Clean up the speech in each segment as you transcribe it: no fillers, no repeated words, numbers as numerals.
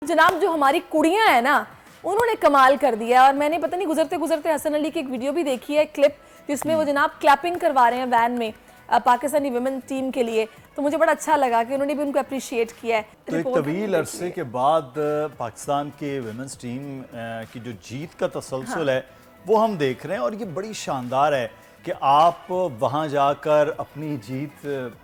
जनाब जो हमारी कुड़ियां हैं ना, उन्होंने कमाल कर दिया। और मैंने पता नहीं गुजरते गुजरते हसन अली की एक वीडियो भी देखी है, क्लिप, जिसमें वो जनाब क्लैपिंग करवा रहे हैं वैन में पाकिस्तानी वुमेन टीम के लिए। तो मुझे बड़ा अच्छा लगा कि उन्होंने भी उनको अप्रिशिएट किया है। तो एक तवील अरसे के बाद पाकिस्तान के वुमेन्स टीम की जो जीत का तसलसल है वो हम देख रहे हैं, और ये बड़ी शानदार है कि आप वहां जाकर अपनी जीत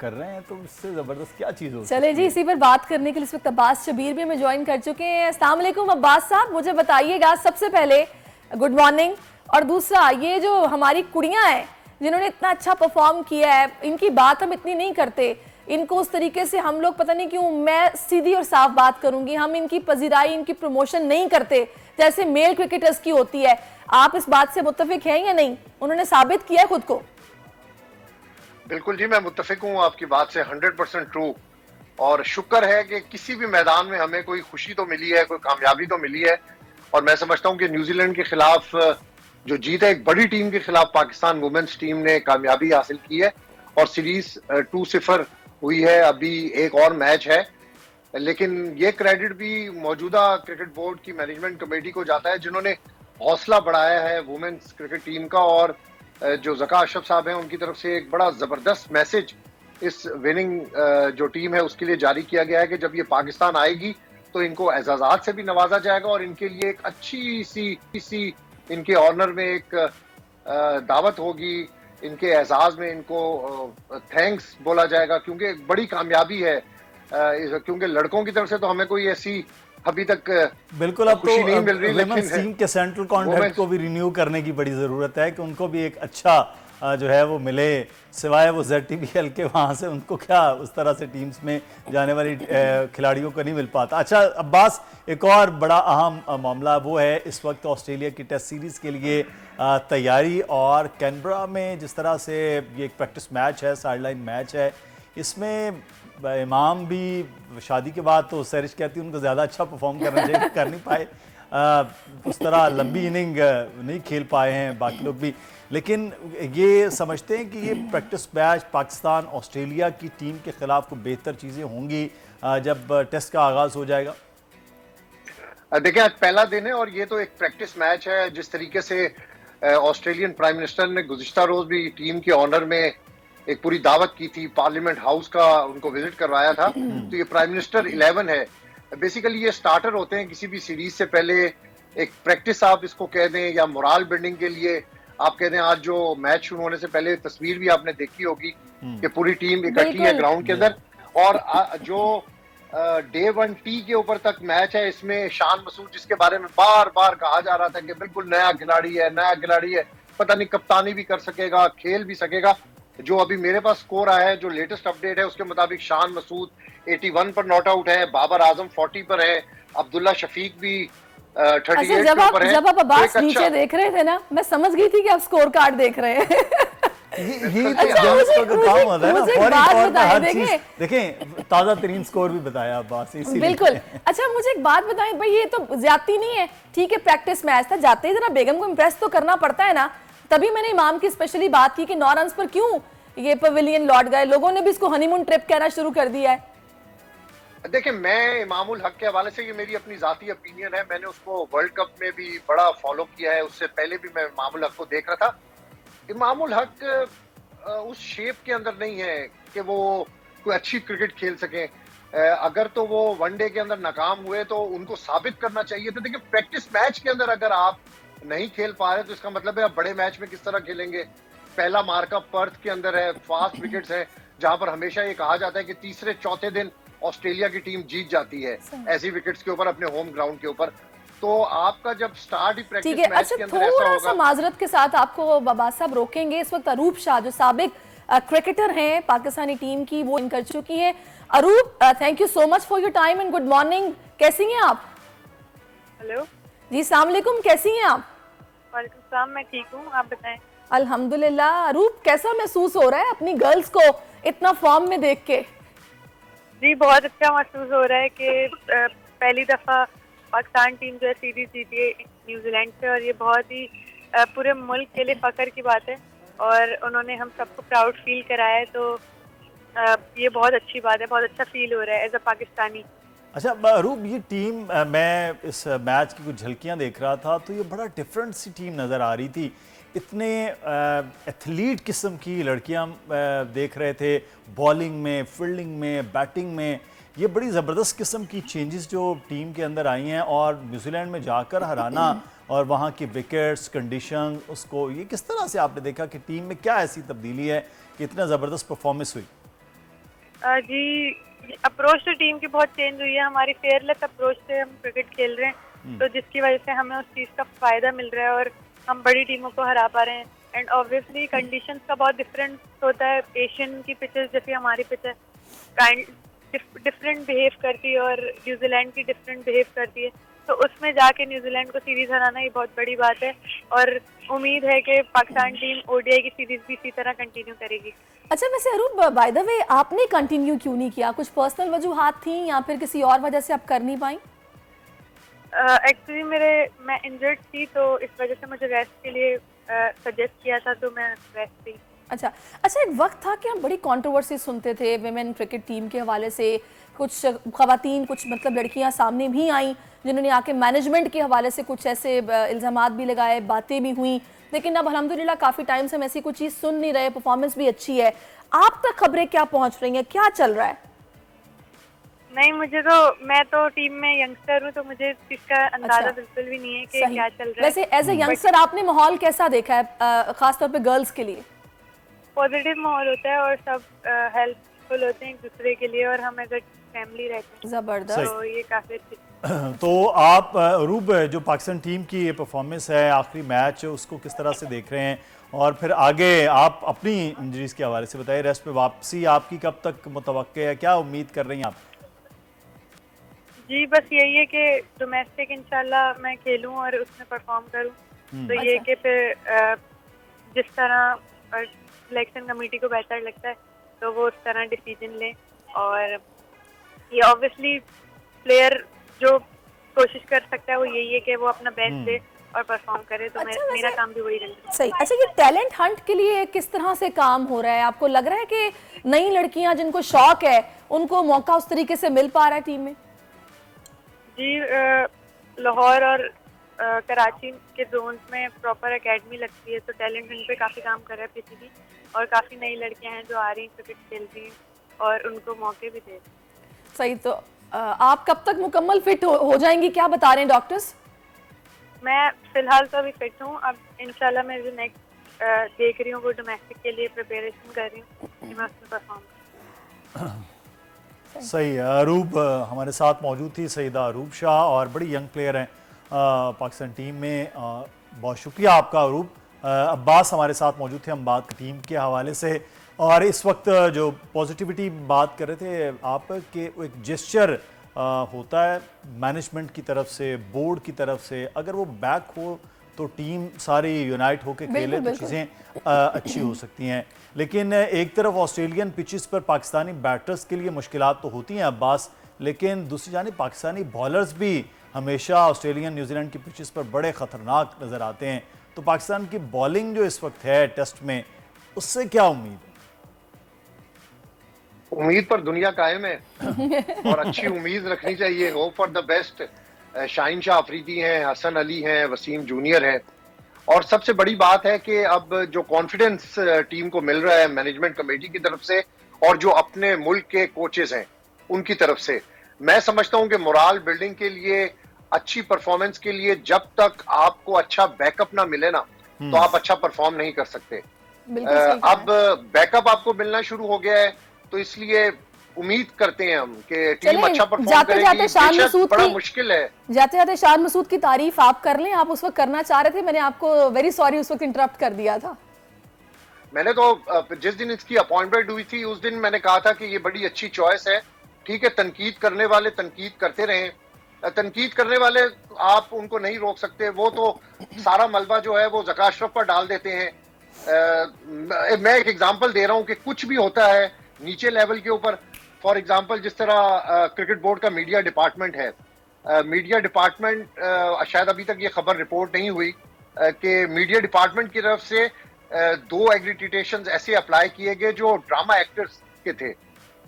कर रहे हैं। तो इससे ज़बरदस्त क्या चीज़ हो। चले जी, इसी पर बात करने के लिए इस वक्त अब्बास शबीर भी हमें ज्वाइन कर चुके हैं। अस्सलाम वालेकुम अब्बास साहब, मुझे बताइएगा सबसे पहले गुड मॉर्निंग, और दूसरा ये जो हमारी कुड़ियां हैं जिन्होंने इतना अच्छा परफॉर्म किया है, इनकी बात हम इतनी नहीं करते, इनको उस तरीके से हम लोग पता नहीं क्यों, मैं सीधी और साफ बात करूंगी, हम इनकी पजीराई, इनकी प्रमोशन नहीं करते जैसे मेल क्रिकेटर्स की होती है। आप इस बात से मुत्तफिक हैं या नहीं? उन्होंने साबित किया खुद को। बिल्कुल जी, मैं मुत्तफिक हूँ आपकी बात से, 100% ट्रू। और शुक्र है कि किसी भी मैदान में हमें कोई खुशी तो मिली है, कोई कामयाबी तो मिली है। और मैं समझता हूँ कि न्यूजीलैंड के खिलाफ जो जीत है, एक बड़ी टीम के खिलाफ पाकिस्तान वुमेन्स टीम ने कामयाबी हासिल की है, और सीरीज 2-0 हुई है। अभी एक और मैच है, लेकिन ये क्रेडिट भी मौजूदा क्रिकेट बोर्ड की मैनेजमेंट कमेटी को जाता है, जिन्होंने हौसला बढ़ाया है वुमेन्स क्रिकेट टीम का। और जो ज़का अशरफ साहब हैं, उनकी तरफ से एक बड़ा ज़बरदस्त मैसेज इस विनिंग जो टीम है उसके लिए जारी किया गया है कि जब ये पाकिस्तान आएगी तो इनको एजाज़ात से भी नवाजा जाएगा, और इनके लिए एक अच्छी सी इनके ऑनर में एक दावत होगी, इनके एजाज में इनको थैंक्स बोला जाएगा, क्योंकि एक बड़ी कामयाबी है। क्योंकि लड़कों की तरफ से तो हमें कोई ऐसी अभी तक बिल्कुल, अब तो नहीं मिल रही, वुमेन्स टीम के सेंट्रल कॉन्ट्रैक्ट को भी रिन्यू करने की बड़ी ज़रूरत है कि उनको भी एक अच्छा जो है वो मिले, सिवाय वो ZTBL के वहाँ से उनको क्या उस तरह से टीम्स में जाने वाली खिलाड़ियों को नहीं मिल पाता। अच्छा अब्बास, एक और बड़ा अहम मामला वो है इस वक्त ऑस्ट्रेलिया की टेस्ट सीरीज़ के लिए तैयारी, और कैनबरा में जिस तरह से ये एक प्रैक्टिस मैच है, साइडलाइन मैच है, इसमें इमाम भी शादी के बाद तो सैरिश कहती है उनको ज़्यादा अच्छा परफॉर्म करना चाहिए, कर नहीं पाए, उस तरह लंबी इनिंग नहीं खेल पाए हैं बाकी लोग भी। लेकिन ये समझते हैं कि ये प्रैक्टिस मैच पाकिस्तान ऑस्ट्रेलिया की टीम के खिलाफ को बेहतर चीज़ें होंगी जब टेस्ट का आगाज़ हो जाएगा। देखिए, आज पहला दिन है और ये तो एक प्रैक्टिस मैच है। जिस तरीके से ऑस्ट्रेलियन प्राइम मिनिस्टर ने गुज़िश्ता रोज भी टीम के ऑनर में एक पूरी दावत की थी, पार्लियामेंट हाउस का उनको विजिट करवाया था। तो ये प्राइम मिनिस्टर 11 है। बेसिकली ये स्टार्टर होते हैं किसी भी सीरीज से पहले, एक प्रैक्टिस आप इसको कह दें या मोरल बिल्डिंग के लिए आप कह दें। आज जो मैच शुरू होने से पहले तस्वीर भी आपने देखी होगी कि पूरी टीम इकट्ठी है ग्राउंड के अंदर, और जो डे 1 टी के ऊपर तक मैच है, इसमें शान मसूद, जिसके बारे में बार बार कहा जा रहा था कि बिल्कुल नया खिलाड़ी है, पता नहीं कप्तानी भी कर सकेगा, खेल भी सकेगा। जो अभी मेरे पास स्कोर आया है, जो लेटेस्ट अपडेट है, उसके मुताबिक शान मसूद 81 पर नॉट आउट है, बाबर आजम 40 पर है, अब्दुल्ला शफीक भी 38 जब पर है। जब आप अब्बास नीचे देख रहे थे ना, मैं समझ गई थी कि आप स्कोर कार्ड देख रहे हैं। देखें ताजा तरीन स्कोर भी बताया अब्बास, बिल्कुल। अच्छा मुझे एक बात बताएं भाई, ये तो ज्यादती नहीं है? ठीक है प्रैक्टिस मैच था, जाते ही जरा बेगम को इम्प्रेस तो करना पड़ता है ना। तभी मैंने इमाम की स्पेशली बात की कि 9 रन पर क्यों ये पवेलियन लौट गए, लोगों ने भी इसको हनीमून ट्रिप कहना शुरू कर दिया है। देखिए, मैं इमामुल हक के हवाले से, ये मेरी अपनी जाती ओपिनियन है, मैंने उसको वर्ल्ड कप में भी बड़ा फॉलो किया है, उससे पहले भी मैं इमामुल हक को देख रहा था। इमामुल हक उस शेप के अंदर नहीं है कि वो कोई अच्छी क्रिकेट खेल सके। अगर तो वो वनडे के अंदर नाकाम हुए तो उनको साबित करना चाहिए था। देखिए, प्रैक्टिस मैच के अंदर अगर आप नहीं खेल पा रहे तो इसका मतलब है आप बड़े मैच में किस तरह खेलेंगे। पहला मार्का पर्थ के अंदर है, फास्ट विकेट्स हैं, जहां पर हमेशा ये कहा जाता है कि तीसरे चौथे दिन ऑस्ट्रेलिया की टीम जीत जाती है ऐसी विकेट्स के ऊपर, अपने होम ग्राउंड के ऊपर। तो आपका जब स्टार्ट ही प्रैक्टिस मैच के अंदर ऐसा होगा। थोड़ा सा माजरत के साथ आपको अब्बास साहब रोकेंगे। इस वक्त अरूप शाह जो साबिक क्रिकेटर हैं पाकिस्तानी टीम की, वो इन कर चुकी हैं। Arup, thank you so much for your time and good morning. कैसी हैं आप? हेलो जी, अस्सलाम वालेकुम, कैसी हैं आप? वालेकुम सलाम, मैं ठीक हूँ, आप बताएं। अल्हम्दुलिल्लाह। अरूप, कैसा महसूस हो रहा है अपनी गर्ल्स को इतना फॉर्म में देख के? जी बहुत अच्छा महसूस हो रहा है कि पहली दफ़ा पाकिस्तान टीम जो है सीरीज जीती है न्यूजीलैंड से, और ये बहुत ही पूरे मुल्क के लिए फ़ख्र की बात है, और उन्होंने हम सबको प्राउड फील कराया है। तो ये बहुत अच्छी बात है, बहुत अच्छा फील हो रहा है एज अ पाकिस्तानी। अच्छा रूप, ये टीम मैं इस मैच की कुछ झलकियां देख रहा था तो ये बड़ा डिफरेंट सी टीम नज़र आ रही थी। इतने एथलीट किस्म की लड़कियां देख रहे थे, बॉलिंग में, फील्डिंग में, बैटिंग में। ये बड़ी ज़बरदस्त किस्म की चेंजेस जो टीम के अंदर आई हैं, और न्यूजीलैंड में जाकर हराना और वहाँ की विकेट्स, कंडीशन, उसको ये किस तरह से आपने देखा कि टीम में क्या ऐसी तब्दीली है कि इतना ज़बरदस्त परफॉर्मेंस हुई? जी, अप्रोच तो टीम की बहुत चेंज हुई है। हमारी फेयरलेस अप्रोच से हम क्रिकेट खेल रहे हैं, तो जिसकी वजह से हमें उस चीज़ का फायदा मिल रहा है और हम बड़ी टीमों को हरा पा रहे हैं। एंड ऑब्वियसली कंडीशंस का बहुत डिफरेंस होता है। एशियन की पिचेस जैसे हमारी पिच है, काइंड डिफरेंट बिहेव करती है और न्यूजीलैंड की डिफरेंट बिहेव करती है, तो उसमें जाके न्यूजीलैंड को सीरीज हराना ये बहुत बड़ी बात है। और उम्मीद है कि पाकिस्तान टीम ओडीआई की सीरीज भी इसी तरह कंटिन्यू करेगी। अच्छा, वैसे अरूप, बाय द वे आपने कंटिन्यू क्यों नहीं किया? कुछ पर्सनल वजूहात थी या फिर किसी और वजह से आप कर नहीं पाई? एक्चुअली मैं इंजर्ड थी, तो इस वजह से मुझे रेस्ट के लिए सजेस्ट किया था, तो मैं रेस्ट थी। अच्छा, एक वक्त था कि हम बड़ी कंट्रोवर्सी सुनते थे विमेन क्रिकेट टीम के हवाले से। कुछ खवातीन, कुछ मतलब लड़कियां सामने भी आई जिन्होंने आके मैनेजमेंट के हवाले से कुछ ऐसे इल्ज़ामात भी लगाए, बातें भी हुई। लेकिन अब अल्हम्दुलिल्लाह काफ़ी टाइम से हम ऐसी कुछ चीज़ सुन नहीं रहे, परफॉर्मेंस भी अच्छी है। आप तक खबरें क्या पहुंच रही हैं, क्या चल रहा है? नहीं, मैं तो टीम में यंगस्टर हूँ, तो मुझे इसका अंदाजा बिल्कुल भी नहीं है कि क्या चल रहा है। वैसे एज ए यंगस्टर आपने माहौल कैसा देखा है, खासतौर पे गर्ल्स के लिए? पॉजिटिव माहौल होता है और सब हेल्पफुल होते हैं एक दूसरे के लिए, और हम अगर फैमिली रहते हैं जबरदस्त, तो ये काफी अच्छी। तो आप रूब, जो पाकिस्तान टीम की ये परफॉर्मेंस है, आखिरी मैच, उसको किस तरह से देख रहे हैं? और फिर आगे आप अपनी इंजरीज के हवाले से बताइए। रेस्ट पे वापसी आपकी कब तक मुतवक्के है, क्या उम्मीद कर रही हैं आप? जी, बस यही है कि डोमेस्टिक इंशाल्लाह मैं खेलूं और उसमें परफॉर्म करूं। तो ये कि फिर जिस तरह सिलेक्शन कमेटी को बेहतर लगता है तो वो उस तरह डिसीजन लें, और ये ऑब्वियसली प्लेयर जो कोशिश कर सकता है वो यही है कि वो अपना बेस्ट दे और परफॉर्म करे। तो मेरा काम भी वही रहेगा। सही। अच्छा, ये टैलेंट हंट के लिए किस तरह से काम हो रहा है? आपको लग रहा है कि नई लड़कियां जिनको शौक है उनको मौका उस तरीके से मिल पा रहा है टीम में? जी, लाहौर और कराची के जोन्स में प्रॉपर एकेडमी लगती है, तो टैलेंट हंट पे काफ़ी काम कर रहा है पीसीबी, और काफ़ी नई लड़कियां हैं जो आ रही हैं, क्रिकेट खेल रही हैं और उनको मौके भी दे। सही। तो आप कब तक मुकम्मल फिट हो जाएंगी, क्या बता रहे हैं डॉक्टर्स? मैं फिलहाल तो अभी फिट हूँ। अब इंशाल्लाह मैं जो नेक्स्ट देख रही हूँ वो डोमेस्टिक के लिए प्रिपरेशन कर रही हूँ कि मैं उसमें परफॉर्म। सही। अरूब हमारे साथ मौजूद थी, सईदा अरूब शाह, और बड़ी यंग प्लेयर हैं पाकिस्तान टीम में। बहुत शुक्रिया आपका अरूब। अब्बास हमारे साथ मौजूद थे, हम बात टीम के हवाले से, और इस वक्त जो पॉजिटिविटी बात कर रहे थे आप, कि एक जेस्चर होता है मैनेजमेंट की तरफ से, बोर्ड की तरफ से, अगर वो बैक हो तो टीम सारी यूनाइट होकर खेले तो चीज़ें अच्छी हो सकती हैं। लेकिन एक तरफ ऑस्ट्रेलियन पिचेस पर पाकिस्तानी बैटर्स के लिए मुश्किलात तो होती हैं अब्बास, लेकिन दूसरी जानिब पाकिस्तानी बॉलर्स भी हमेशा ऑस्ट्रेलियन न्यूजीलैंड की पिचेस पर बड़े ख़तरनाक नज़र आते हैं। तो पाकिस्तान की बॉलिंग जो इस वक्त है टेस्ट में, उससे क्या उम्मीद है? उम्मीद पर दुनिया कायम है और अच्छी उम्मीद रखनी चाहिए। Hope for the best. Shaheen Shah Afridi हैं, हसन अली हैं, वसीम जूनियर हैं, और सबसे बड़ी बात है कि अब जो कॉन्फिडेंस टीम को मिल रहा है मैनेजमेंट कमेटी की तरफ से और जो अपने मुल्क के कोचेस हैं उनकी तरफ से, मैं समझता हूं कि मोराल बिल्डिंग के लिए, अच्छी परफॉर्मेंस के लिए, जब तक आपको अच्छा बैकअप ना मिले ना तो आप अच्छा परफॉर्म नहीं कर सकते। अब बैकअप आपको मिलना शुरू हो गया है, तो इसलिए उम्मीद करते हैं हम कि टीम अच्छा परफॉर्म करेगी। बेशक बड़ा मुश्किल है। जाते जाते शान मसूद की तारीफ आप कर लें, आप उस वक्त करना चाह रहे थे, मैंने आपको वेरी सॉरी उस वक्त इंटरप्ट कर दिया था। मैंने तो जिस दिन इसकी अपॉइंटमेंट हुई थी उस दिन मैंने कहा था कि ये बड़ी अच्छी चॉइस है। ठीक है, तनकीद करने वाले तनकीद करते रहें, तनकीद करने वाले आप उनको नहीं रोक सकते, वो तो सारा मलबा जो है वो ज़का अशरफ पर डाल देते हैं। मैं एक एग्जांपल दे रहा हूं कि कुछ भी होता है नीचे लेवल के ऊपर, फॉर एग्जांपल जिस तरह क्रिकेट बोर्ड का मीडिया डिपार्टमेंट है, मीडिया डिपार्टमेंट शायद अभी तक ये खबर रिपोर्ट नहीं हुई कि मीडिया डिपार्टमेंट की तरफ से 2 एग्रीडिटेशंस ऐसे अप्लाई किए गए जो ड्रामा एक्टर्स के थे।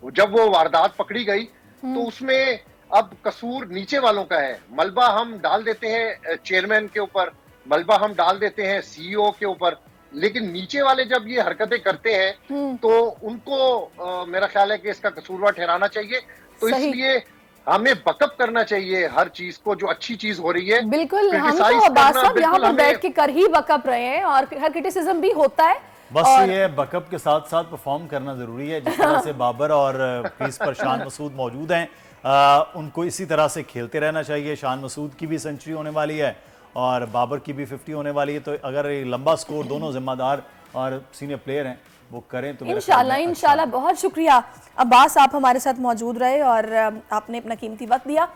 जब वो वारदात पकड़ी गई तो उसमें अब कसूर नीचे वालों का है। मलबा हम डाल देते हैं चेयरमैन के ऊपर, मलबा हम डाल देते हैं सीईओ के ऊपर, लेकिन नीचे वाले जब ये हरकतें करते हैं तो उनको मेरा ख्याल है कि इसका कसूरवार ठहराना चाहिए। तो सही। इसलिए हमें बकअप करना चाहिए हर चीज को, जो अच्छी चीज हो रही है। बिल्कुल, हम Criticize तो अब्बास करना साहब यहाँ बिल्कुल पर बैठ हमें- के कर ही बकअप रहे हैं और हर क्रिटिसिज्म भी होता है। बस और ये बकअप के साथ साथ परफॉर्म करना जरूरी है। जिस तरह से बाबर और क्रीज पर शान मसूद मौजूद हैं, उनको इसी तरह से खेलते रहना चाहिए। शान मसूद की भी सेंचुरी होने वाली है और बाबर की भी 50 होने वाली है। तो अगर ये लंबा स्कोर दोनों जिम्मेदार और सीनियर प्लेयर हैं वो करें तो मेरा ख्याल इंशाल्लाह में अच्छा इंशाल्लाह। बहुत शुक्रिया अब्बास, आप हमारे साथ मौजूद रहे और आपने अपना कीमती वक्त दिया।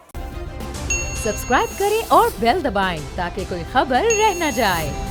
सब्सक्राइब करें और बेल दबाएं ताकि कोई खबर रह न जाए।